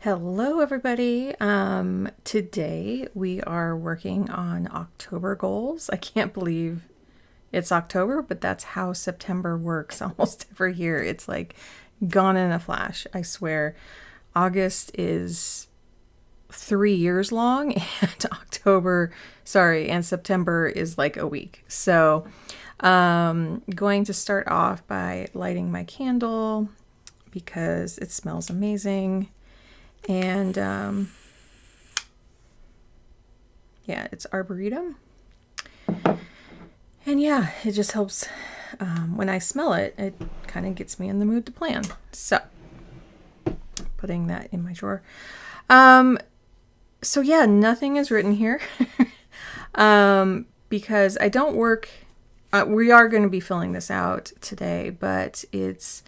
Hello, everybody. Today we are working on October goals. I can't believe it's October, but that's how September works almost every year. It's like gone in a flash. I swear. August is 3 years long, and and September is like a week. So, going to start off by lighting my candle because it smells amazing. And yeah, it's Arboretum. And yeah, it just helps. When I smell it, it kind of gets me in the mood to plan. So, putting that in my drawer. So yeah, nothing is written here because I don't work. We are going to be filling this out today, but it's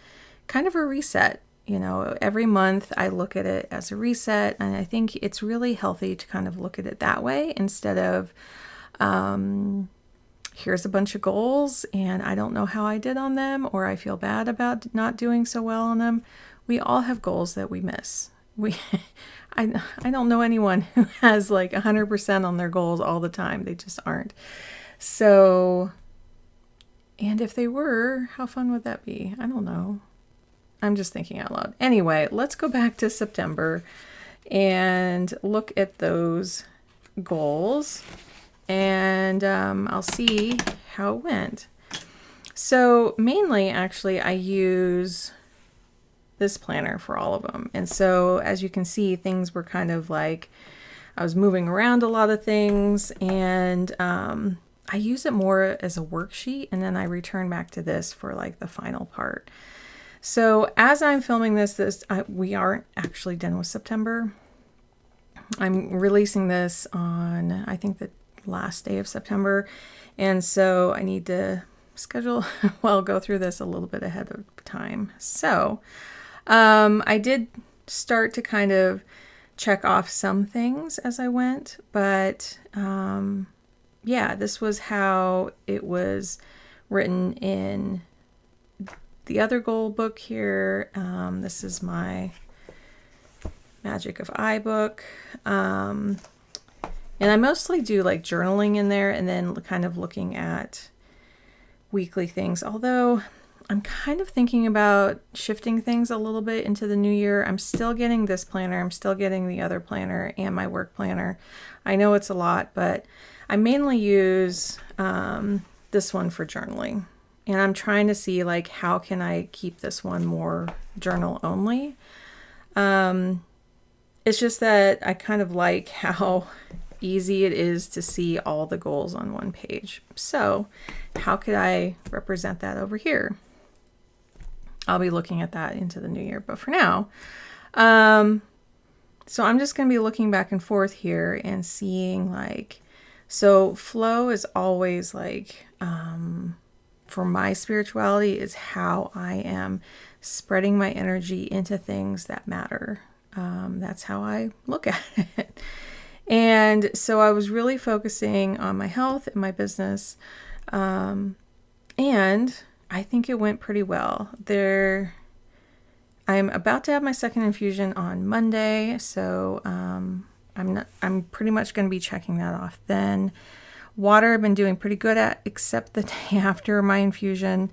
kind of a reset. You know, every month I look at it as a reset, and I think it's really healthy to kind of look at it that way instead of here's a bunch of goals and I don't know how I did on them, or I feel bad about not doing so well on them. We all have goals that we miss. I don't know anyone who has like 100% on their goals all the time. They just aren't. So, and if they were, how fun would that be? I don't know. I'm just thinking out loud. Anyway, let's go back to September and look at those goals, and I'll see how it went. So mainly, actually, I use this planner for all of them. And so as you can see, things were kind of like I was moving around a lot of things, and I use it more as a worksheet, and then I return back to this for like the final part. So as I'm filming we aren't actually done with September. I'm releasing this on, I think, the last day of September. And so I need to schedule, go through this a little bit ahead of time. So I did start to kind of check off some things as I went, but yeah, this was how it was written in the other goal book here. This is my Magic of I book. And I mostly do like journaling in there and then kind of looking at weekly things. Although I'm kind of thinking about shifting things a little bit into the new year. I'm still getting this planner. I'm still getting the other planner and my work planner. I know it's a lot, but I mainly use this one for journaling. And I'm trying to see like how can I keep this one more journal only. It's just that I kind of like how easy it is to see all the goals on one page. So how could I represent that over here? I'll be looking at that into the new year, but for now, so I'm just going to be looking back and forth here and seeing like, so flow is always like, for my spirituality is how I am spreading my energy into things that matter. That's how I look at it. And so I was really focusing on my health and my business. And I think it went pretty well. I'm about to have my second infusion on Monday. So I'm pretty much going to be checking that off then. Water I've been doing pretty good at, except the day after my infusion.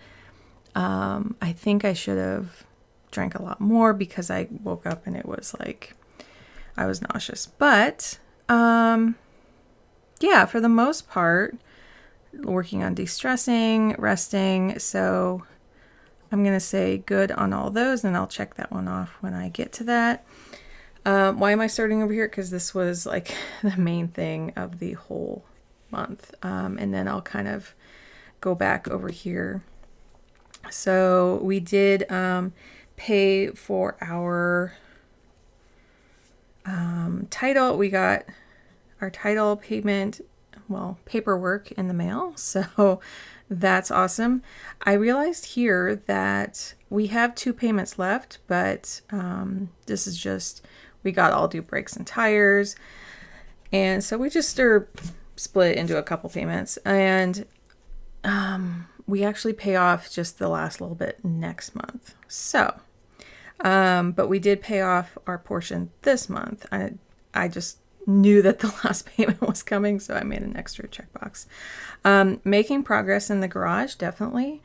I think I should have drank a lot more because I woke up and it was like I was nauseous. But yeah, for the most part, working on de-stressing, resting. So I'm going to say good on all those, and I'll check that one off when I get to that. Why am I starting over here? Because this was like the main thing of the whole month. And then I'll kind of go back over here. So we did pay for our title. We got our title payment, paperwork in the mail. So that's awesome. I realized here that we have 2 payments left, but this is just, we got all due brakes and tires. And so we just split into a couple payments, and we actually pay off just the last little bit next month. So But we did pay off our portion this month. I just knew that the last payment was coming, so I made an extra checkbox. Making progress in the garage, definitely.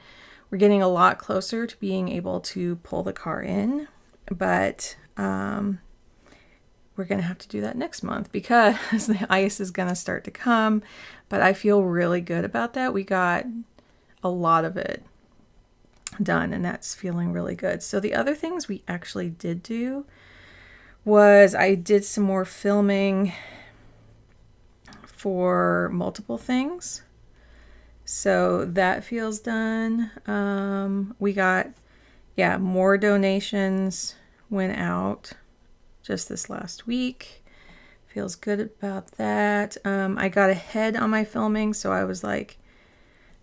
We're getting a lot closer to being able to pull the car in, but we're going to have to do that next month because the ice is going to start to come. But I feel really good about that. We got a lot of it done, and that's feeling really good. So the other things we actually did do was I did some more filming for multiple things. So that feels done. We got, more donations went out just this last week. Feels good about that. I got ahead on my filming, so I was like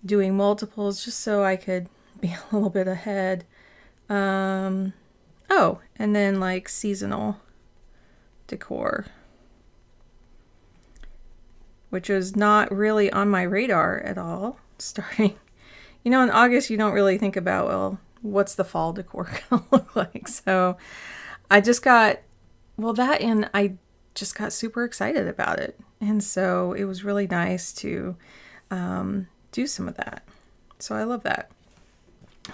doing multiples just so I could be a little bit ahead. And then like seasonal decor, which was not really on my radar at all. Starting, in August, you don't really think about, well, what's the fall decor gonna look like? So I just got, and I just got super excited about it. And so it was really nice to do some of that. So I love that.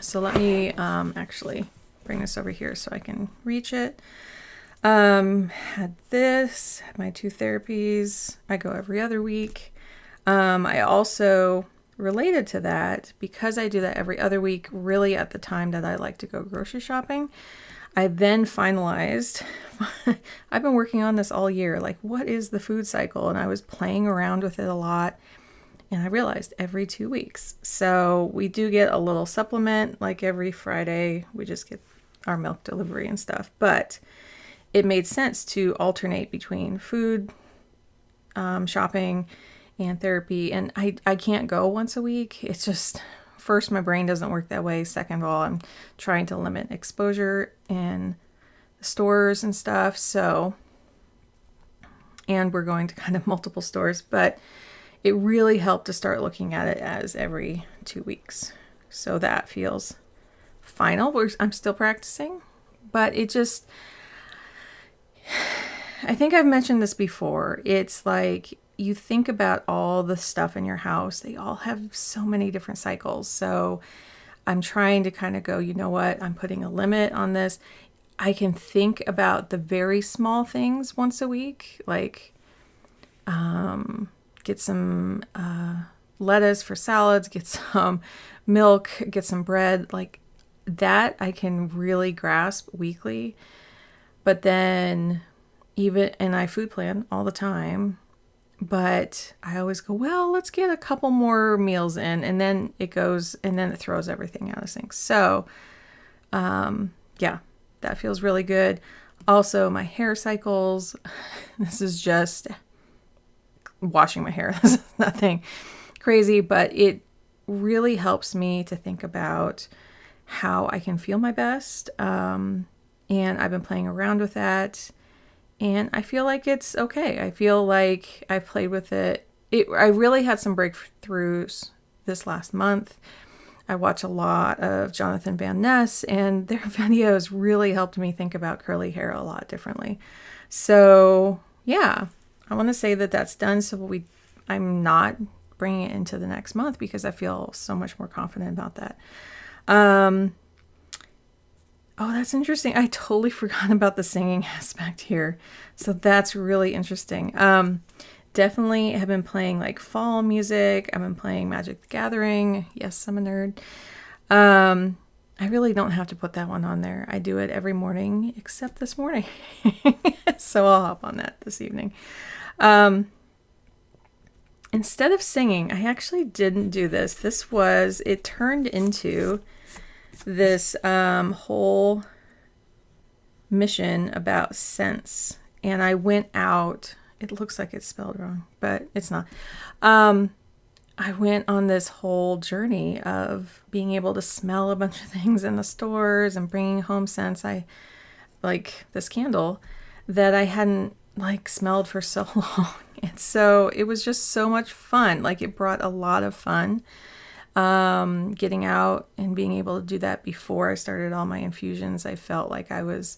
So let me actually bring this over here so I can reach it. Had my 2 therapies. I go every other week. I also, related to that, because I do that every other week, really at the time that I like to go grocery shopping, I then finalized, I've been working on this all year, like what is the food cycle? And I was playing around with it a lot. And I realized every 2 weeks. So we do get a little supplement, like every Friday, we just get our milk delivery and stuff. But it made sense to alternate between food, shopping, and therapy. And I can't go once a week. It's just, first, my brain doesn't work that way. Second of all, I'm trying to limit exposure in the stores and stuff. So, and we're going to kind of multiple stores, but it really helped to start looking at it as every 2 weeks. So that feels final. I'm still practicing, but it just, I think I've mentioned this before. It's like you think about all the stuff in your house. They all have so many different cycles. So I'm trying to kind of go, you know what? I'm putting a limit on this. I can think about the very small things once a week, like get some lettuce for salads, get some milk, get some bread, like that I can really grasp weekly. But then and I food plan all the time, but I always go, well, let's get a couple more meals in, and then it throws everything out of sync. So that feels really good. Also, my hair cycles, this is just washing my hair. This is nothing crazy, but it really helps me to think about how I can feel my best. And I've been playing around with that, and I feel like it's okay. I feel like I've played with it. I really had some breakthroughs this last month. I watch a lot of Jonathan Van Ness, and their videos really helped me think about curly hair a lot differently. So yeah, I want to say that that's done. So I'm not bringing it into the next month because I feel so much more confident about that. Oh, that's interesting. I totally forgot about the singing aspect here. So that's really interesting. Definitely have been playing like fall music. I've been playing Magic the Gathering. Yes, I'm a nerd. I really don't have to put that one on there. I do it every morning except this morning. So I'll hop on that this evening. Instead of singing, I actually didn't do this. It turned into this whole mission about scents. And I went out, it looks like it's spelled wrong, but it's not. I went on this whole journey of being able to smell a bunch of things in the stores and bringing home scents. I like this candle that I hadn't smelled for so long. And so it was just so much fun. Like, it brought a lot of fun. Getting out and being able to do that before I started all my infusions, I felt like I was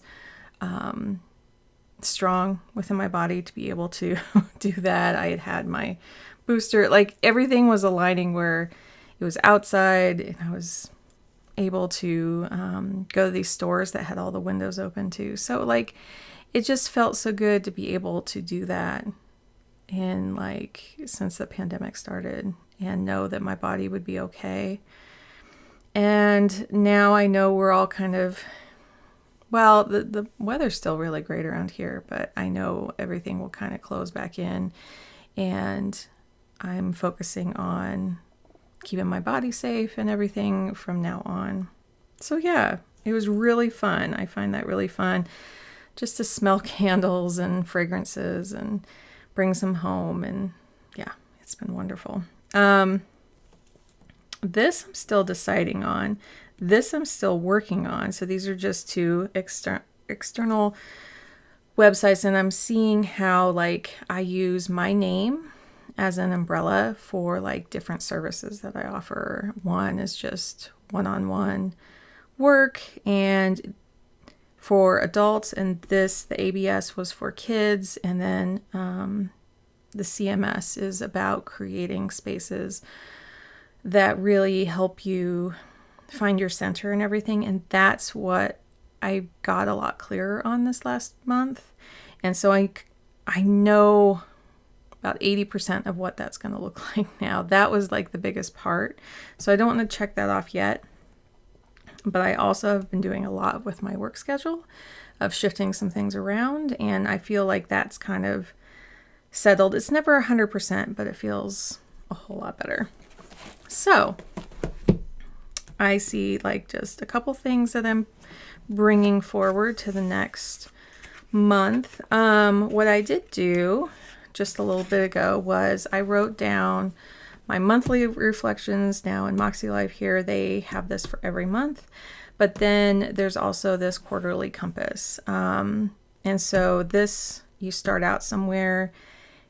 strong within my body to be able to do that. I had my booster, like everything was aligning where it was outside and I was able to go to these stores that had all the windows open too. So like it just felt so good to be able to do that in like since the pandemic started and know that my body would be okay. And now I know we're all kind of, well, the weather's still really great around here, but I know everything will kind of close back in, and I'm focusing on keeping my body safe and everything from now on. So yeah, it was really fun. I find that really fun just to smell candles and fragrances and bring some home. And yeah, it's been wonderful. This I'm still deciding on. This I'm still working on. So these are just two external websites, and I'm seeing how like I use my name as an umbrella for like different services that I offer. One is just one-on-one work and for adults, and this, the ABS, was for kids, and then the CMS is about creating spaces that really help you find your center and everything. And that's what I got a lot clearer on this last month. And so I know about 80% of what that's going to look like now. That was like the biggest part. So I don't want to check that off yet. But I also have been doing a lot with my work schedule of shifting some things around. And I feel like that's kind of settled. It's never 100%, but it feels a whole lot better. So I see like just a couple things that I'm bringing forward to the next month. What I did do just a little bit ago was I wrote down my monthly reflections. Now in Makselife here, they have this for every month, but then there's also this quarterly compass. And so this, you start out somewhere,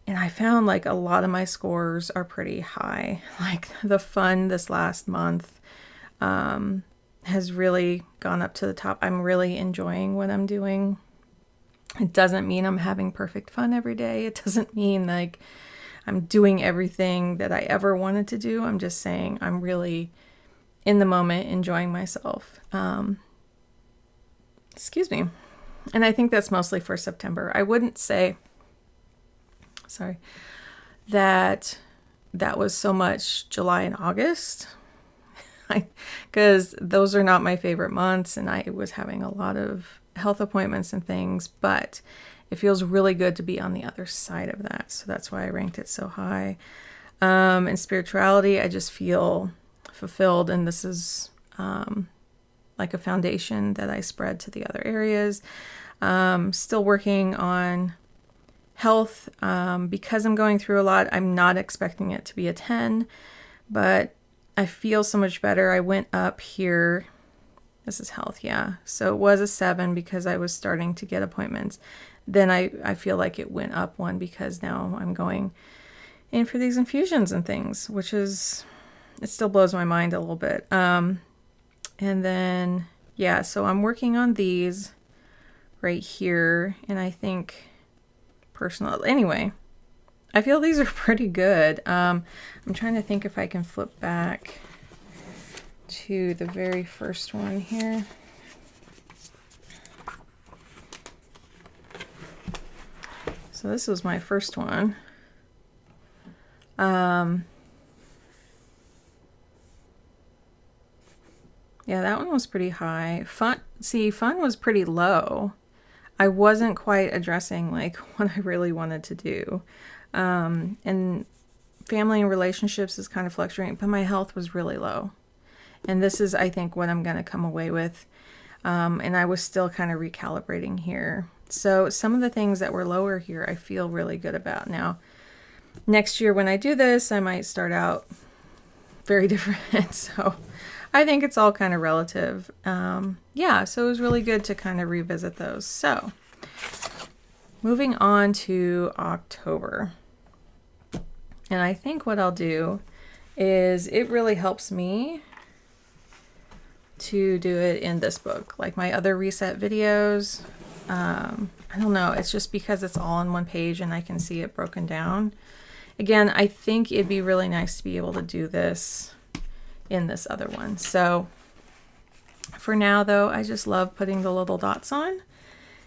and I found like a lot of my scores are pretty high. Like the fun this last month has really gone up to the top. I'm really enjoying what I'm doing. It doesn't mean I'm having perfect fun every day. It doesn't mean like I'm doing everything that I ever wanted to do. I'm just saying I'm really in the moment enjoying myself. Excuse me. And I think that's mostly for September. I wouldn't say, that was so much July and August, because those are not my favorite months, and I was having a lot of health appointments and things, but it feels really good to be on the other side of that. So that's why I ranked it so high. In spirituality, I just feel fulfilled, and this is like a foundation that I spread to the other areas. Still working on health, because I'm going through a lot. I'm not expecting it to be a 10, but I feel so much better. I went up here. This is health, yeah. So it was a 7 because I was starting to get appointments. Then I feel like it went up 1 because now I'm going in for these infusions and things, which is, it still blows my mind a little bit. And then, yeah, so I'm working on these right here, and I think personal, anyway, I feel these are pretty good. I'm trying to think if I can flip back to the very first one here. So this was my first one. Yeah, that one was pretty high. Fun was pretty low. I wasn't quite addressing like what I really wanted to do. And family and relationships is kind of fluctuating, but my health was really low. And this is, I think, what I'm going to come away with. And I was still kind of recalibrating here. So some of the things that were lower here, I feel really good about. Now, next year when I do this, I might start out very different. So I think it's all kind of relative. Yeah, so it was really good to kind of revisit those. So moving on to October. And I think what I'll do is it really helps me to do it in this book. Like my other reset videos, I don't know, it's just because it's all on one page and I can see it broken down. Again, I think it'd be really nice to be able to do this in this other one. So for now though, I just love putting the little dots on,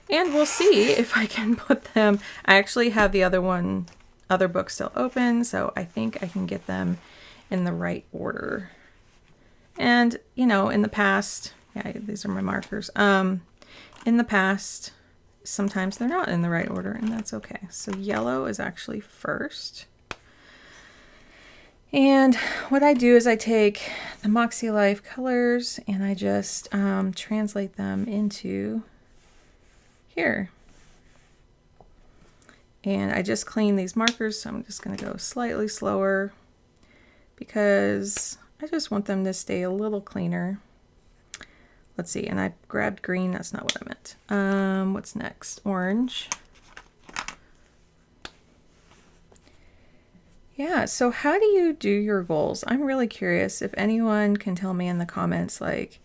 and we'll see if I can put them. I actually have the other book still open, so I think I can get them in the right order. And you know, in the past, yeah, these are my markers. In the past, sometimes they're not in the right order, and that's okay. So yellow is actually first. And what I do is I take the Makselife colors and I just translate them into here. And I just clean these markers, so I'm just going to go slightly slower because I just want them to stay a little cleaner. Let's see, and I grabbed green, that's not what I meant. What's next? Orange. Yeah, so how do you do your goals? I'm really curious if anyone can tell me in the comments, like,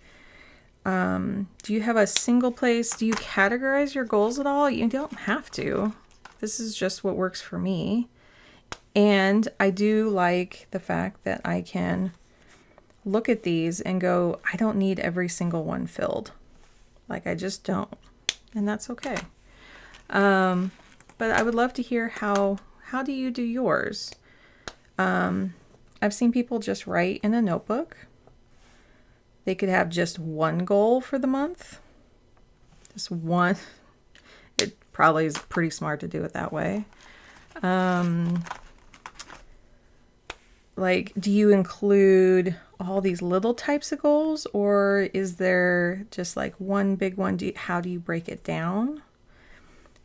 do you have a single place? Do you categorize your goals at all? You don't have to. This is just what works for me. And I do like the fact that I can look at these and go, I don't need every single one filled. Like, I just don't. And that's okay. But I would love to hear how do you do yours? I've seen people just write in a notebook. They could have just one goal for the month. Just one. It probably is pretty smart to do it that way. Like, do you include all these little types of goals, or is there just like one big one? How do you break it down?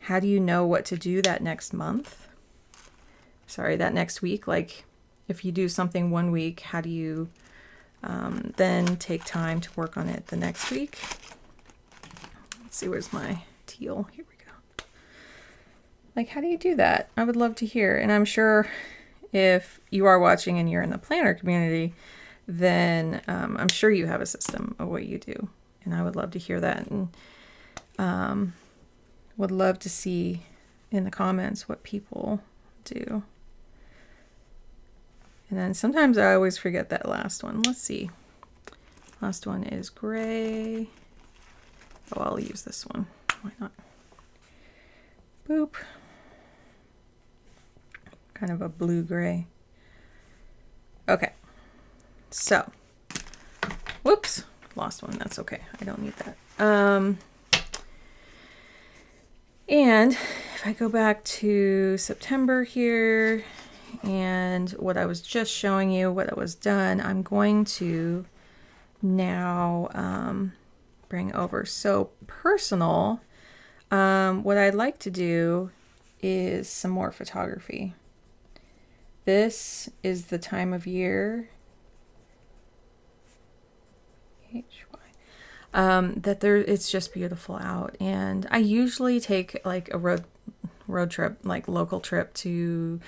How do you know what to do that next month? Sorry, that next week. Like, if you do something one week, how do you then take time to work on it the next week? Let's see, where's my teal? Here we go. Like, how do you do that? I would love to hear. And I'm sure if you are watching and you're in the planner community, then I'm sure you have a system of what you do. And I would love to hear that, and would love to see in the comments what people do. And then sometimes I always forget that last one. Let's see. Last one is gray. Oh, I'll use this one. Why not? Boop. Kind of a blue-gray. Okay. So, whoops. Lost one. That's okay. I don't need that. And if I go back to September here, and what I was just showing you, what was done, I'm going to now bring over. So personal, what I'd like to do is some more photography. This is the time of year it's just beautiful out, and I usually take like a road trip, like local trip, to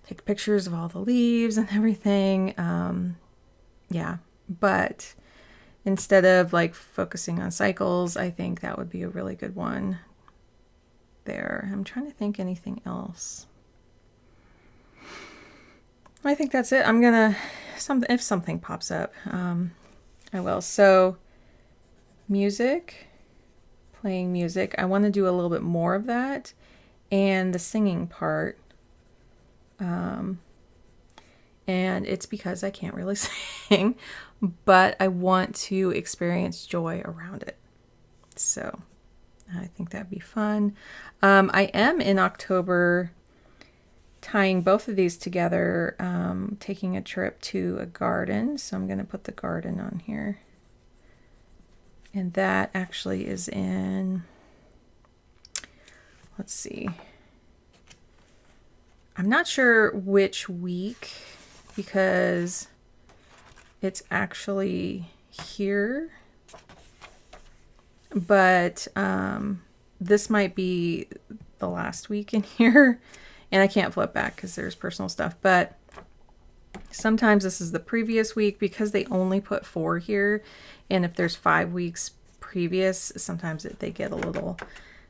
take pictures of all the leaves and everything. Yeah, but instead of like focusing on cycles, I think that would be a really good one there. I'm trying to think anything else. I think that's it. I'm gonna, if something pops up, I will. So music, playing music, I want to do a little bit more of that, and the singing part. And it's because I can't really sing, but I want to experience joy around it. So I think that'd be fun. I am in October tying both of these together, taking a trip to a garden. So I'm going to put the garden on here. And that actually is in, let's see. I'm not sure which week because it's actually here, but this might be the last week in here, and I can't flip back because there's personal stuff, but Sometimes this is the previous week because they only put 4 here. And if there's 5 weeks previous, sometimes they get a little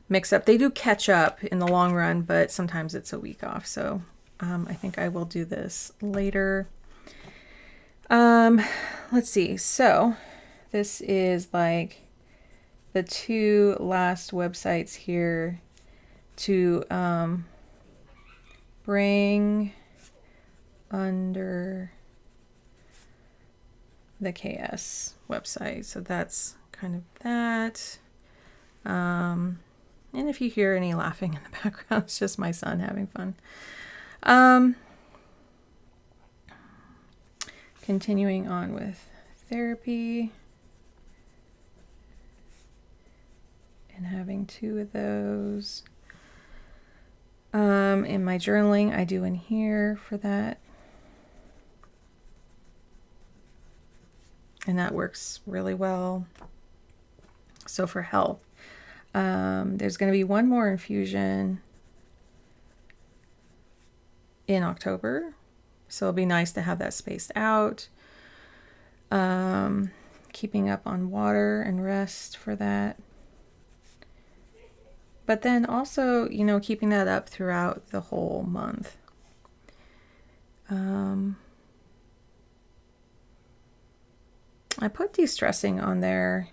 mixed up. They do catch up in the long run, but sometimes it's a week off. So I think I will do this later. Let's see. So this is like the 2 last websites here to bring under the KS website. So that's kind of that. And if you hear any laughing in the background, it's just my son having fun. Continuing on with therapy and having 2 of those. In my journaling, I do in here for that. And that works really well. So for health, there's going to be 1 more infusion in October. So it'll be nice to have that spaced out. Keeping up on water and rest for that. But then also, you know, keeping that up throughout the whole month. I put de-stressing on there.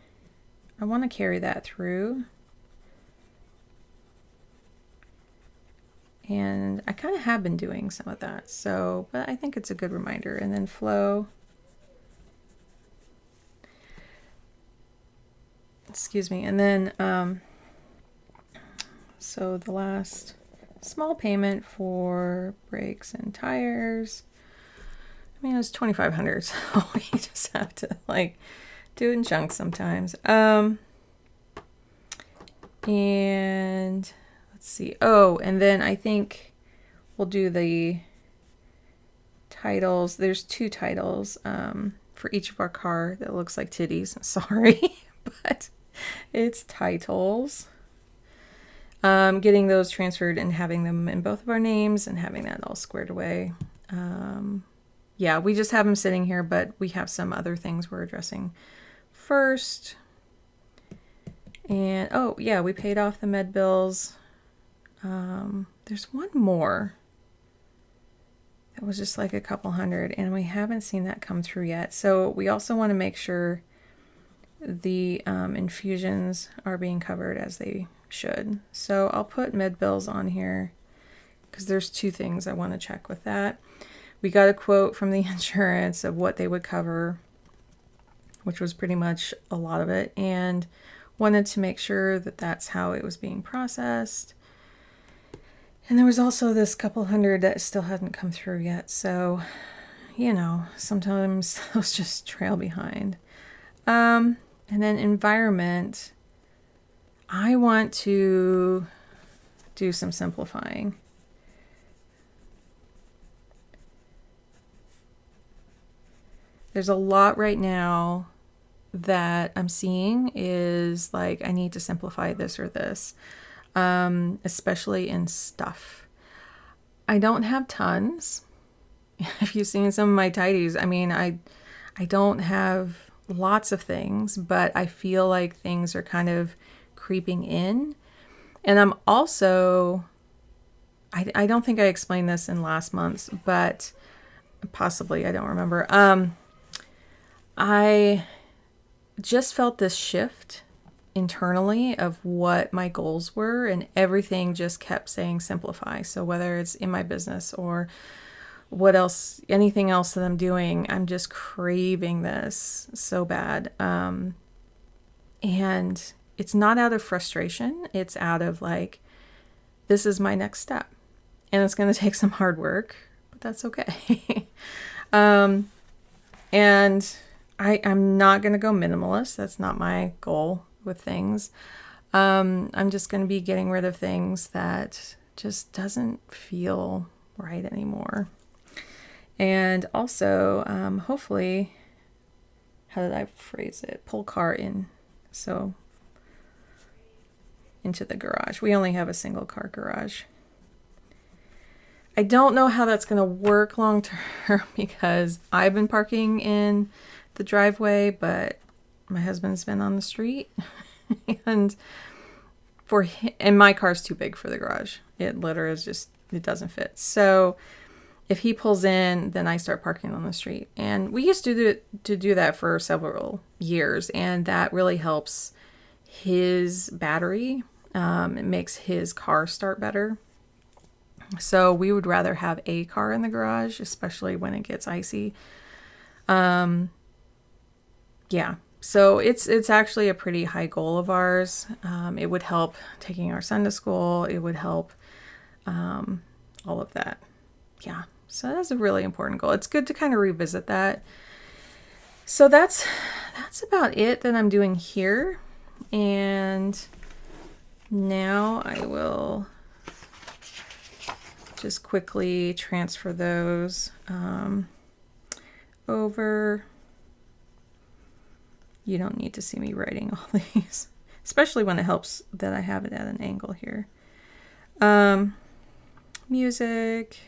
I want to carry that through. And I kind of have been doing some of that. So, but I think it's a good reminder. And then flow. Excuse me. And then, so the last small payment for brakes and tires. I mean, it was $2,500, so we just have to like do it in chunks sometimes. And let's see. Oh, and then I think we'll do the titles. There's 2 titles for each of our car that looks like titties. Sorry, but it's titles. Getting those transferred and having them in both of our names and having that all squared away. Yeah, we just have them sitting here, but we have some other things we're addressing first. And, oh, yeah, we paid off the med bills. There's 1 more. That was just like a couple hundred, and we haven't seen that come through yet. So we also want to make sure the infusions are being covered as they should. So I'll put med bills on here because there's 2 things I want to check with that. We got a quote from the insurance of what they would cover, which was pretty much a lot of it, and wanted to make sure that that's how it was being processed. And there was also this couple hundred that still hadn't come through yet. So, you know, sometimes those just trail behind. And then environment, I want to do some simplifying. There's a lot right now that I'm seeing is like, I need to simplify this or this, especially in stuff. I don't have tons. If you've seen some of my tidies, I mean, I don't have lots of things, but I feel like things are kind of creeping in. And I'm also, I don't think I explained this in last month's, but possibly, I don't remember. I just felt this shift internally of what my goals were, and everything just kept saying simplify. So whether it's in my business or what else, anything else that I'm doing, I'm just craving this so bad. And it's not out of frustration. It's out of like, this is my next step, and it's going to take some hard work, but that's okay. And I'm not going to go minimalist. That's not my goal with things. I'm just going to be getting rid of things that just doesn't feel right anymore. And also, hopefully, how did I phrase it? Pull car in. So, into the garage. We only have a single car garage. I don't know how that's going to work long term because I've been parking in the driveway, but my husband's been on the street and and my car's too big for the garage. It literally is just, it doesn't fit. So if he pulls in, then I start parking on the street. And we used to do that for several years, and that really helps his battery. It makes his car start better. So we would rather have a car in the garage, especially when it gets icy. Yeah, so it's actually a pretty high goal of ours. It would help taking our son to school. It would help all of that. Yeah, so that's a really important goal. It's good to kind of revisit that. So that's about it that I'm doing here. And now I will just quickly transfer those over. You don't need to see me writing all these, especially when it helps that I have it at an angle here. Music,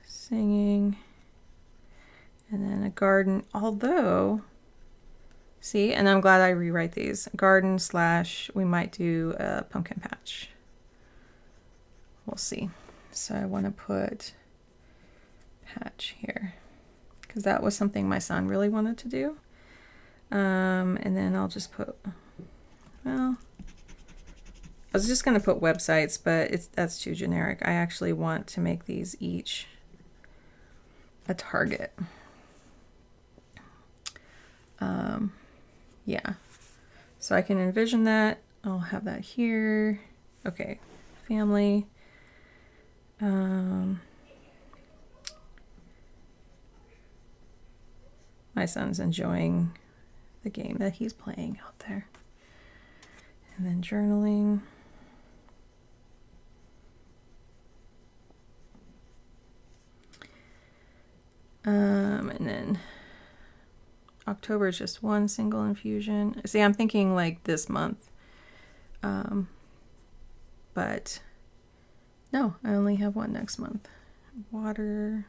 singing, and then a garden. Although, see, and I'm glad I rewrite these. Garden / we might do a pumpkin patch. We'll see. So I want to put patch here because that was something my son really wanted to do. And then I'll just put, well, I was just going to put websites, but that's too generic. I actually want to make these each a target. Yeah, so I can envision that. I'll have that here. Okay, family. My son's enjoying the game that he's playing out there. And then journaling. And then October is just one single infusion. See, I'm thinking like this month. But no, I only have one next month. Water.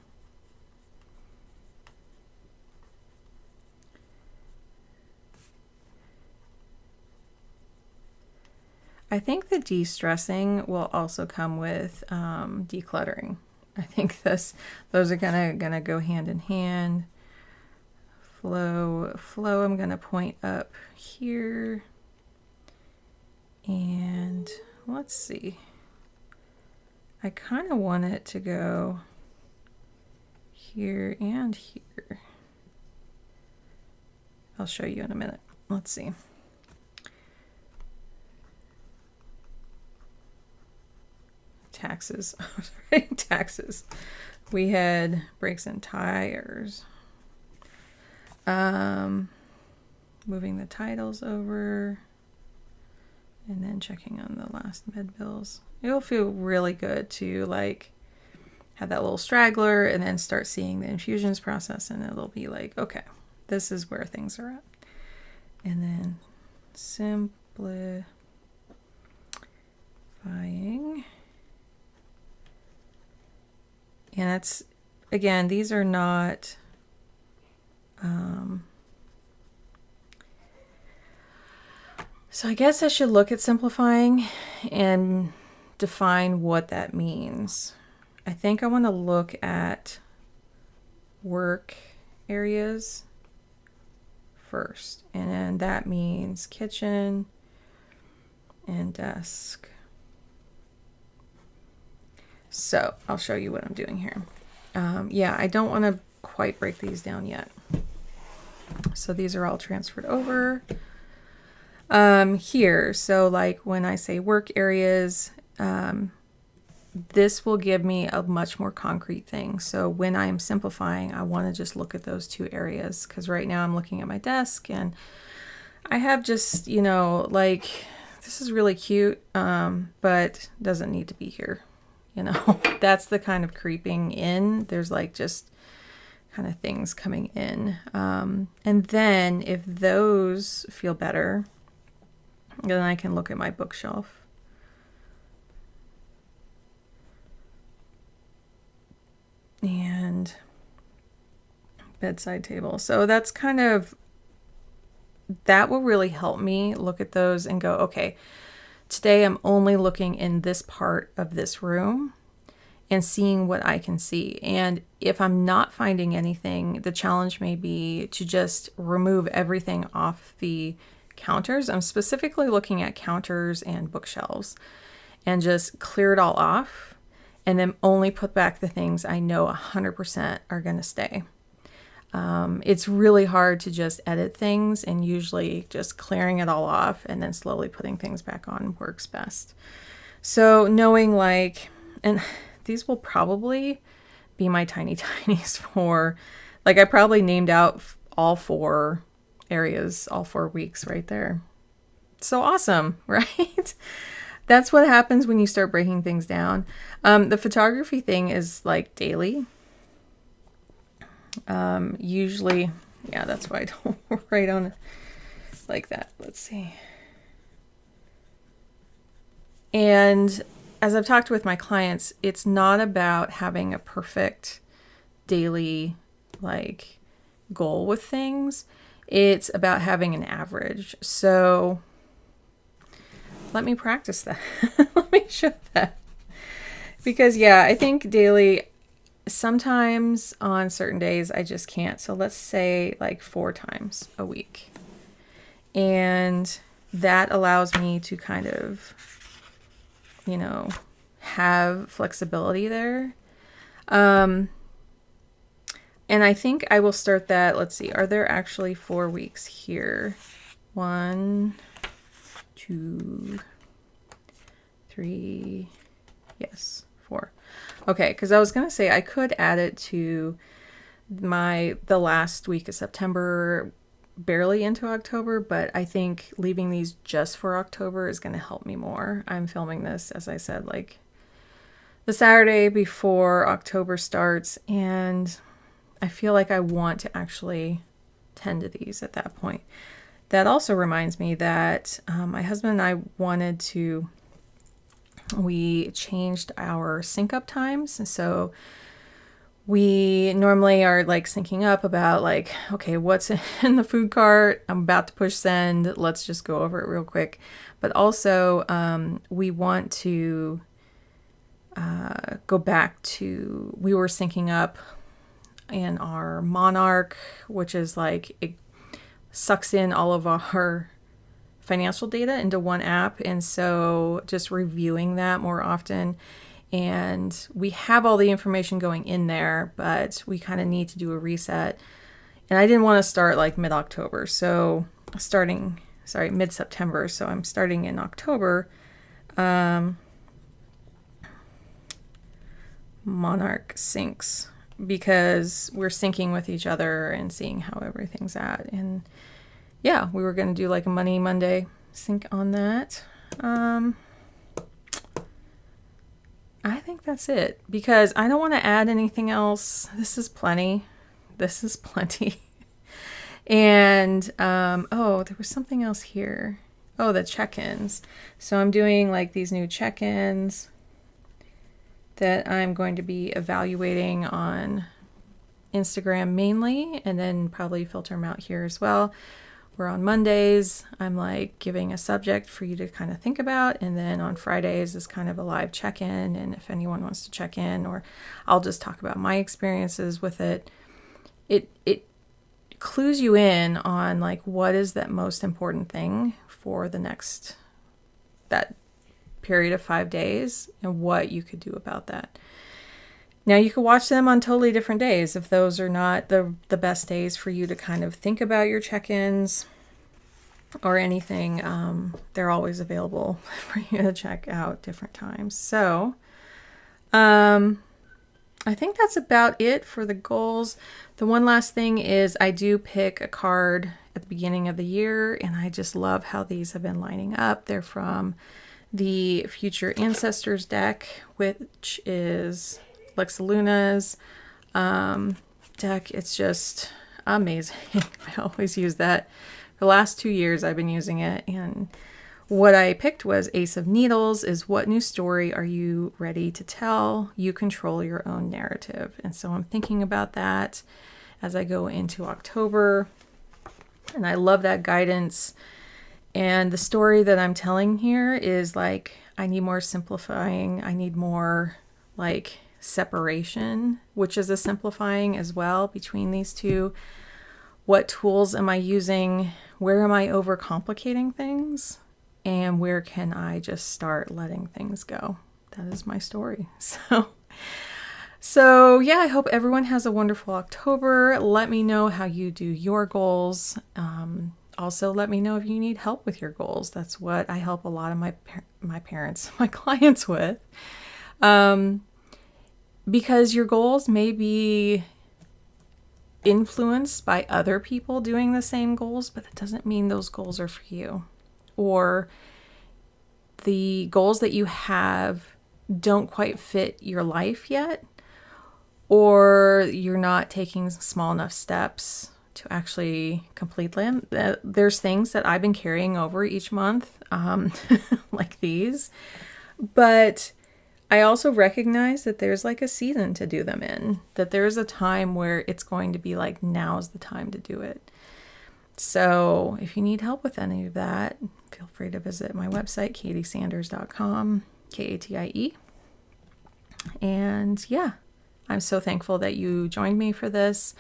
I think the de-stressing will also come with decluttering. I think those are gonna go hand in hand. Flow, I'm gonna point up here. And let's see. I kind of want it to go here and here. I'll show you in a minute. Let's see. Taxes. Taxes. We had brakes and tires. Moving the titles over. And then checking on the last med bills. It'll feel really good to like have that little straggler and then start seeing the infusions process, and it'll be like, okay, this is where things are at. And then simplifying. And that's, again, these are not so I guess I should look at simplifying and define what that means. I think I want to look at work areas first, and that means kitchen and desk. So I'll show you what I'm doing here. Yeah, I don't want to quite break these down yet. So these are all transferred over. Here, so like when I say work areas, this will give me a much more concrete thing. So when I'm simplifying, I want to just look at those two areas, because right now I'm looking at my desk and I have just, you know, like, this is really cute, but doesn't need to be here. You know, that's the kind of creeping in. There's like just kind of things coming in. And then if those feel better, then I can look at my bookshelf. and bedside table. So that's kind of, that will really help me look at those and go, okay, today I'm only looking in this part of this room and seeing what I can see. And if I'm not finding anything, the challenge may be to just remove everything off the counters. I'm specifically looking at counters and bookshelves, and just clear it all off, and then only put back the things I know 100% are going to stay. It's really hard to just edit things, and usually just clearing it all off and then slowly putting things back on works best. So knowing like, and these will probably be my tiny tinies for, like, I probably named out all 4 areas, all 4 weeks right there. So awesome, right? That's what happens when you start breaking things down. The photography thing is like daily. Usually, yeah, that's why I don't write on it like that. Let's see. And as I've talked with my clients, it's not about having a perfect daily like goal with things. It's about having an average. So let me practice that. Let me show that. Because yeah, I think daily, sometimes on certain days I just can't. So let's say like 4 times a week. And that allows me to kind of, you know, have flexibility there. And I think I will start that. Let's see. Are there actually 4 weeks here? 1, 2, 3. Yes, 4. Okay, because I was going to say I could add it to the last week of September, barely into October, but I think leaving these just for October is going to help me more. I'm filming this, as I said, like the Saturday before October starts, and I feel like I want to actually tend to these at that point. That also reminds me that my husband and I we changed our sync up times. And so we normally are like syncing up about like, okay, what's in the food cart? I'm about to push send. Let's just go over it real quick. But also we want to go back to, we were syncing up in our Monarch, which is like, it sucks in all of our financial data into one app. And so just reviewing that more often. And we have all the information going in there, but we kind of need to do a reset. And I didn't want to start like mid-October. So mid-September. So I'm starting in October. Monarch syncs, because we're syncing with each other and seeing how everything's at. And yeah, we were going to do like a Money Monday sync on that. I think that's it, because I don't want to add anything else. This is plenty. And, oh, there was something else here. Oh, the check-ins. So I'm doing like these new check-ins that I'm going to be evaluating on Instagram mainly, and then probably filter them out here as well. Where on Mondays, I'm like giving a subject for you to kind of think about. And then on Fridays is kind of a live check-in. And if anyone wants to check in, or I'll just talk about my experiences with it. It clues you in on like what is that most important thing for that period of 5 days, and what you could do about that. Now you can watch them on totally different days if those are not the best days for you to kind of think about your check-ins or anything. They're always available for you to check out different times. So I think that's about it for the goals. The one last thing is I do pick a card at the beginning of the year, and I just love how these have been lining up. They're from the Future Ancestors deck, which is Lexaluna's deck. It's just amazing. I always use that. The last 2 years I've been using it, and what I picked was Ace of Needles is what new story are you ready to tell? You control your own narrative. And so I'm thinking about that as I go into October. And I love that guidance. And the story that I'm telling here is like, I need more simplifying. I need more like separation, which is a simplifying as well between these two. What tools am I using? Where am I overcomplicating things? And where can I just start letting things go? That is my story. So yeah, I hope everyone has a wonderful October. Let me know how you do your goals. Also, let me know if you need help with your goals. That's what I help a lot of my parents, my clients with. Because your goals may be influenced by other people doing the same goals, but that doesn't mean those goals are for you. Or the goals that you have don't quite fit your life yet, or you're not taking small enough steps to actually complete them. There's things that I've been carrying over each month, like these, but I also recognize that there's like a season to do them in, that there's a time where it's going to be like, now's the time to do it. So if you need help with any of that, feel free to visit my website, katiesanders.com, Katie. And yeah, I'm so thankful that you joined me for this.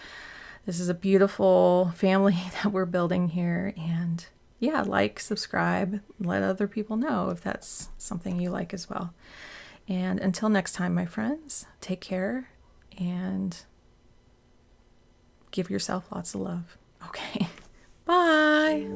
This is a beautiful family that we're building here. And yeah, like, subscribe, let other people know if that's something you like as well. And until next time, my friends, take care and give yourself lots of love. Okay. Bye.